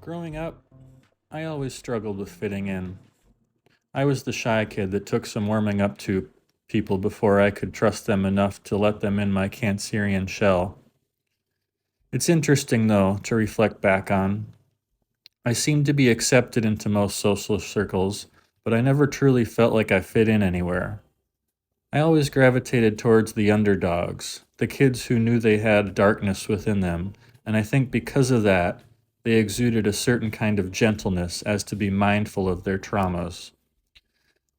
Growing up, I always struggled with fitting in. I was the shy kid that took some warming up to people before I could trust them enough to let them in my Cancerian shell. It's interesting, though, to reflect back on. I seemed to be accepted into most social circles, but I never truly felt like I fit in anywhere. I always gravitated towards the underdogs, the kids who knew they had darkness within them, and I think because of that, they exuded a certain kind of gentleness as to be mindful of their traumas.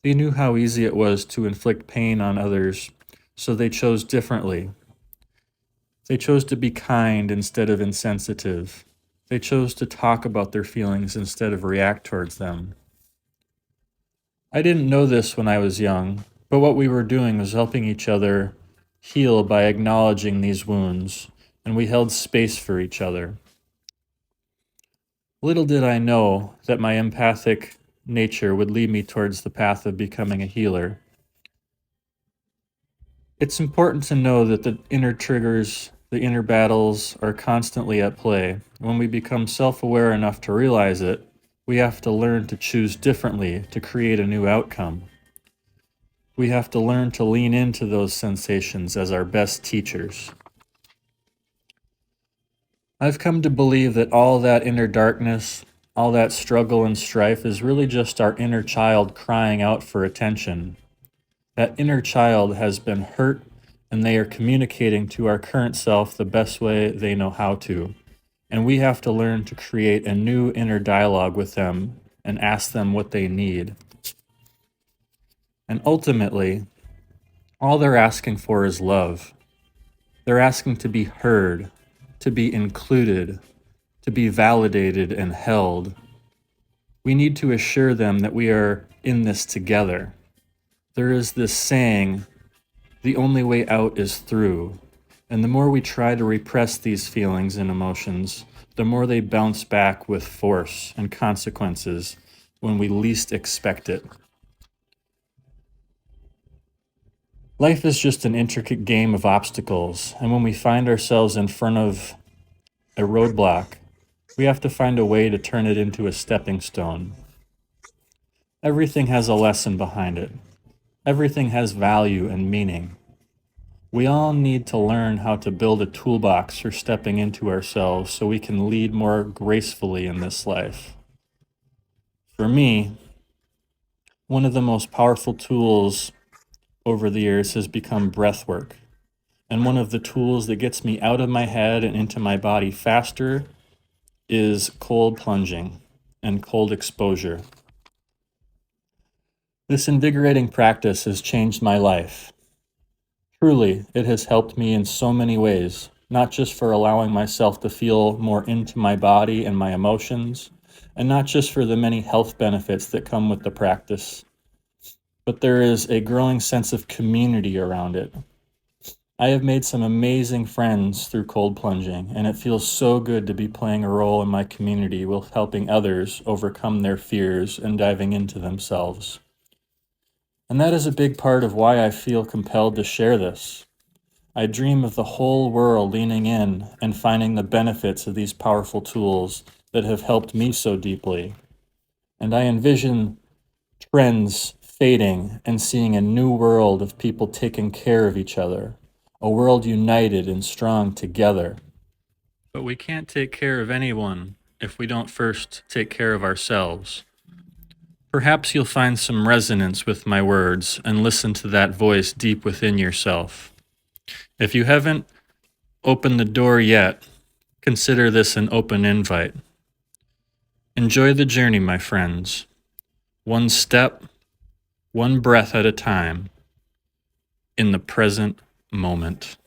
They knew how easy it was to inflict pain on others, so they chose differently. They chose to be kind instead of insensitive. They chose to talk about their feelings instead of react towards them. I didn't know this when I was young, but what we were doing was helping each other heal by acknowledging these wounds, and we held space for each other. Little did I know that my empathic nature would lead me towards the path of becoming a healer. It's important to know that the inner triggers, the inner battles are constantly at play. When we become self aware enough to realize it, we have to learn to choose differently to create a new outcome. We have to learn to lean into those sensations as our best teachers. I've come to believe that all that inner darkness, all that struggle and strife is really just our inner child crying out for attention. That inner child has been hurt, and they are communicating to our current self the best way they know how to. And we have to learn to create a new inner dialogue with them and ask them what they need. And ultimately, all they're asking for is love. They're asking to be heard, to be included, to be validated and held. We need to assure them that we are in this together. There is this saying, the only way out is through. And the more we try to repress these feelings and emotions, the more they bounce back with force and consequences when we least expect it. Life is just an intricate game of obstacles, and when we find ourselves in front of a roadblock, we have to find a way to turn it into a stepping stone. Everything has a lesson behind it. Everything has value and meaning. We all need to learn how to build a toolbox for stepping into ourselves so we can lead more gracefully in this life. For me, one of the most powerful tools over the years has become breath work. And one of the tools that gets me out of my head and into my body faster is cold plunging and cold exposure. This invigorating practice has changed my life. Truly, it has helped me in so many ways, not just for allowing myself to feel more into my body and my emotions, and not just for the many health benefits that come with the practice, but there is a growing sense of community around it. I have made some amazing friends through cold plunging, and it feels so good to be playing a role in my community with helping others overcome their fears and diving into themselves. And that is a big part of why I feel compelled to share this. I dream of the whole world leaning in and finding the benefits of these powerful tools that have helped me so deeply. And I envision trends fading and seeing a new world of people taking care of each other, a world united and strong together. But we can't take care of anyone if we don't first take care of ourselves. Perhaps you'll find some resonance with my words and listen to that voice deep within yourself. If you haven't opened the door yet, consider this an open invite. Enjoy the journey, my friends. One step, one breath at a time, in the present moment.